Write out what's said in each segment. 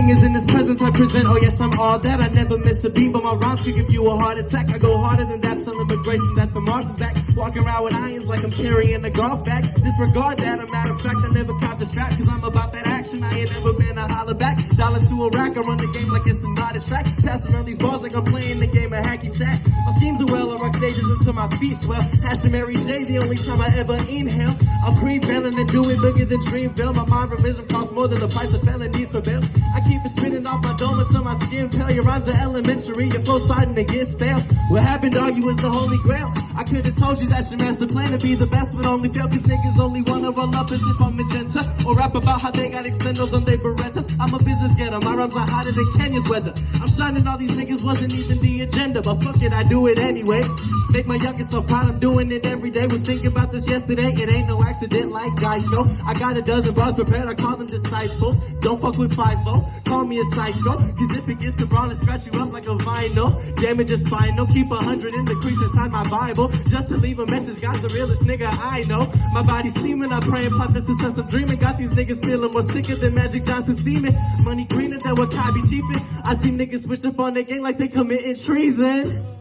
king is in his presence, I present. Oh yes, I'm all that. I never miss a beat, but my rhymes can give you a heart attack. I go harder than that, son immigration that the Martians back. Walking around with irons like I'm carrying a golf bag. Disregard that, a matter of fact, I never caught the strap, cause I'm about that action. I ain't never been a holler back. Dollar to a rack, I run the game like it's a knotted track. Passing around these balls like I'm playing the game of hacky sack. My schemes are well, I rock stages until my feet swell. Hash and Mary J, the only time I ever inhale. I'll prevail and then do it bigger than Dreamville. My mind revision costs more than the price of felonies for bail. I keep it spinning off my dome until my skin pale. Your rhymes are elementary, your flow's starting to get stale. What happened, Doggy, was the holy grail. I could've told you that your master plan to be the best, but only fail cause niggas only wanna roll up as if I'm magenta, or rap about how they got extendos on their Berettas. I'm a business getter, my rhymes are hotter than Kenya's weather. I'm shining all these niggas, wasn't even the agenda, but fuck it, I do it anyway. Make my youngest so proud, I'm doing it every day. Was thinking about this yesterday, it ain't no accident like Geico. I got a dozen bars prepared, I call them disciples. Don't fuck with 5-0, call me a psycho, cause if it gets to brawl and scratch you up like a vinyl, damage is final. Keep 100 in the crease inside my Bible, just to leave a message. Got the realest nigga I know. My body's steaming, I'm praying, plot the success I'm dreaming. Got these niggas feeling more sicker than Magic Johnson semen. Money greener than what Kai be chiefin'. I see niggas switch up on their gang like they committing treason.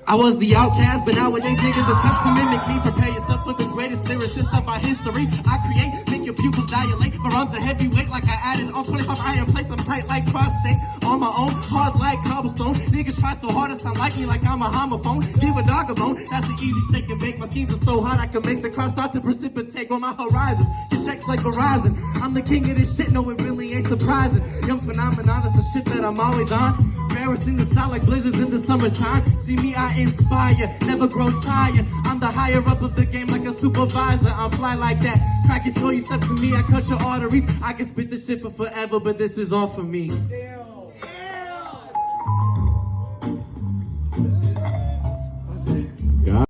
I was the outcast, but nowadays niggas attempt to mimic me. Prepare yourself for the greatest lyricist of our history. I create, make your pupils dilate. My rhymes are heavyweight like I added on 25 iron plates. I'm tight like prostate, on my own, hard like cobblestone. Niggas try so hard to sound like me like I'm a homophone. Give a dog a bone, that's an easy shake and bake. My schemes are so hot I can make the crowd start to precipitate on my horizon. Get checks like Verizon. I'm the king of this shit, no it really ain't surprising. Young phenomenon, that's the shit that I'm always on. Embarrassing the sound like blizzards in the summertime. See me, I inspire, never grow tired. I'm the higher up of the game like a supervisor. I'm fly like that. Crack it slow, you step to me, I cut your arteries. I can spit this shit for forever, but this is all for me.